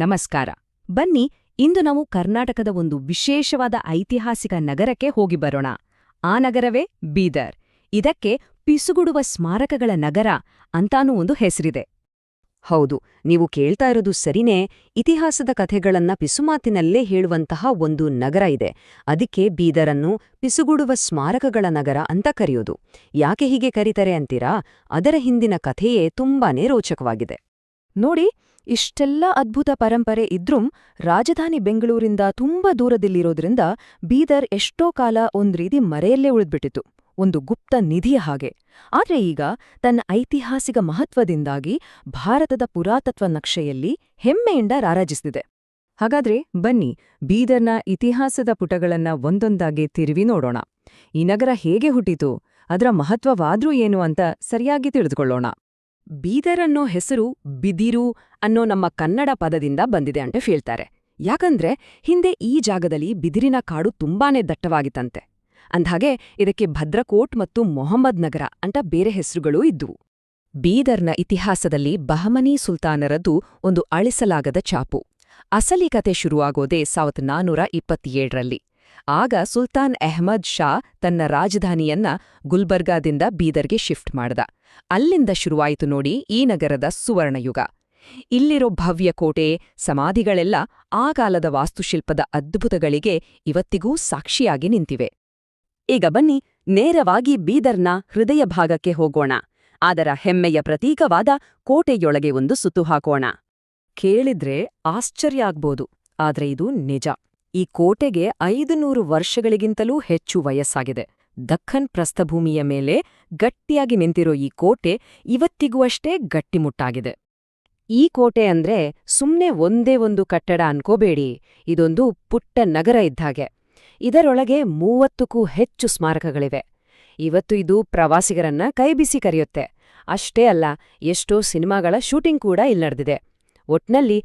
ನಮಸ್ಕಾರ. ಬನ್ನಿ, ಇಂದು ನಾವು ಕರ್ನಾಟಕದ ಒಂದು ವಿಶೇಷವಾದ ಐತಿಹಾಸಿಕ ನಗರಕ್ಕೆ ಹೋಗಿ ಬರೋಣ. ಆ ನಗರವೇ ಬೀದರ್. ಇದಕ್ಕೆ ಪಿಸುಗುಡುವ ಸ್ಮಾರಕಗಳ ನಗರ ಅಂತಾನೂ ಒಂದು ಹೆಸರಿದೆ. ಹೌದು, ನೀವು ಕೇಳ್ತಾ ಇರೋದು ಸರಿನೇ. ಇತಿಹಾಸದ ಕಥೆಗಳನ್ನ ಪಿಸುಮಾತಿನಲ್ಲೇ ಹೇಳುವಂತಹ ಒಂದು ನಗರ ಇದೆ. ಅದಕ್ಕೆ ಬೀದರನ್ನು ಪಿಸುಗುಡುವ ಸ್ಮಾರಕಗಳ ನಗರ ಅಂತ ಕರೆಯೋದು. ಯಾಕೆ ಹೀಗೆ ಕರೀತಾರೆ ಅಂತೀರಾ? ಅದರ ಹಿಂದಿನ ಕಥೆಯೇ ತುಂಬಾನೇ ರೋಚಕವಾಗಿದೆ. ನೋಡಿ, ಇಷ್ಟೆಲ್ಲ ಅದ್ಭುತ ಪರಂಪರೆ ಇದ್ರೂ ರಾಜಧಾನಿ ಬೆಂಗಳೂರಿಂದ ತುಂಬಾ ದೂರದಲ್ಲಿರೋದ್ರಿಂದ ಬೀದರ್ ಎಷ್ಟೋ ಕಾಲ ಒಂದ್ರೀತಿ ಮರೆಯಲ್ಲೇ ಉಳಿದ್ಬಿಟ್ಟಿತು, ಒಂದು ಗುಪ್ತ ನಿಧಿಯ ಹಾಗೆ. ಆದ್ರೆ ಈಗ ತನ್ನ ಐತಿಹಾಸಿಕ ಮಹತ್ವದಿಂದಾಗಿ ಭಾರತದ ಪುರಾತತ್ವ ನಕ್ಷೆಯಲ್ಲಿ ಹೆಮ್ಮೆಯಿಂದ ರಾರಾಜಿಸುತ್ತಿದೆ. ಹಾಗಾದ್ರೆ ಬನ್ನಿ, ಬೀದರ್ನ ಇತಿಹಾಸದ ಪುಟಗಳನ್ನ ಒಂದೊಂದಾಗಿ ತಿರುವಿ ನೋಡೋಣ. ಈ ನಗರ ಹೇಗೆ ಹುಟ್ಟಿತು, ಅದರ ಮಹತ್ವವಾದ್ರೂ ಏನು ಅಂತ ಸರಿಯಾಗಿ ತಿಳಿದುಕೊಳ್ಳೋಣ. ಬೀದರ್ ಅನ್ನೋ ಹೆಸರು ಬಿದಿರು ಅನ್ನೋ ನಮ್ಮ ಕನ್ನಡ ಪದದಿಂದ ಬಂದಿದೆ ಅಂತ ಹೇಳ್ತಾರೆ. ಯಾಕಂದ್ರೆ ಹಿಂದೆ ಈ ಜಾಗದಲ್ಲಿ ಬಿದಿರಿನ ಕಾಡು ತುಂಬಾನೇ ದಟ್ಟವಾಗಿತ್ತಂತೆ. ಅಂದ್ಹಾಗೆ ಇದಕ್ಕೆ ಭದ್ರಕೋಟ್ ಮತ್ತು ಮೊಹಮ್ಮದ್ ನಗರ ಅಂತ ಬೇರೆ ಹೆಸರುಗಳೂ ಇದ್ದುವು. ಬೀದರ್ನ ಇತಿಹಾಸದಲ್ಲಿ ಬಹಮನಿ ಸುಲ್ತಾನರದ್ದು ಒಂದು ಅಳಿಸಲಾಗದ ಛಾಪು. ಅಸಲಿ ಕತೆ ಶುರುವಾಗೋದೇ 1427ರಲ್ಲಿ. ಆಗ ಸುಲ್ತಾನ್ ಅಹ್ಮದ್ ಶಾ ತನ್ನ ರಾಜಧಾನಿಯನ್ನ ಗುಲ್ಬರ್ಗಾದಿಂದ ಬೀದರ್ಗೆ ಶಿಫ್ಟ್ ಮಾಡ್ದ. ಅಲ್ಲಿಂದ ಶುರುವಾಯಿತು ನೋಡಿ ಈ ನಗರದ ಸುವರ್ಣಯುಗ. ಇಲ್ಲಿರೋ ಭವ್ಯ ಕೋಟೆ, ಸಮಾಧಿಗಳೆಲ್ಲ ಆ ಕಾಲದ ವಾಸ್ತುಶಿಲ್ಪದ ಅದ್ಭುತಗಳಿಗೆ ಇವತ್ತಿಗೂ ಸಾಕ್ಷಿಯಾಗಿ ನಿಂತಿವೆ. ಈಗ ಬನ್ನಿ, ನೇರವಾಗಿ ಬೀದರ್ನ ಹೃದಯ ಭಾಗಕ್ಕೆ ಹೋಗೋಣ. ಅದರ ಹೆಮ್ಮೆಯ ಪ್ರತೀಕವಾದ ಕೋಟೆಯೊಳಗೆ ಒಂದು ಸುತ್ತು ಹಾಕೋಣ. ಕೇಳಿದ್ರೆ ಆಶ್ಚರ್ಯ ಆಗ್ಬೋದು, ಆದ್ರೆ ಇದು ನಿಜ. ಈ ಕೋಟೆಗೆ 500 ವರ್ಷಗಳಿಗಿಂತಲೂ ಹೆಚ್ಚು ವಯಸ್ಸಾಗಿದೆ. ದಖ್ಖನ್ ಪ್ರಸ್ಥಭೂಮಿಯ ಮೇಲೆ ಗಟ್ಟಿಯಾಗಿ ನಿಂತಿರೋ ಈ ಕೋಟೆ ಇವತ್ತಿಗೂ ಅಷ್ಟೇ ಗಟ್ಟಿಮುಟ್ಟಾಗಿದೆ. ಈ ಕೋಟೆ ಅಂದ್ರೆ ಸುಮ್ನೆ ಒಂದೇ ಒಂದು ಕಟ್ಟಡ ಅನ್ಕೋಬೇಡಿ, ಇದೊಂದು ಪುಟ್ಟ ನಗರ ಇದ್ಹಾಗೆ. ಇದರೊಳಗೆ 30ಕ್ಕೂ ಹೆಚ್ಚು ಸ್ಮಾರಕಗಳಿವೆ. ಇವತ್ತು ಇದು ಪ್ರವಾಸಿಗರನ್ನ ಕೈಬಿಸಿ ಕರೆಯುತ್ತೆ. ಅಷ್ಟೇ ಅಲ್ಲ, ಎಷ್ಟೋ ಸಿನಿಮಾಗಳ ಶೂಟಿಂಗ್ ಕೂಡ ಇಲ್ಲಿ ನಡೆದಿದೆ. ಒಟ್ನಲ್ಲಿ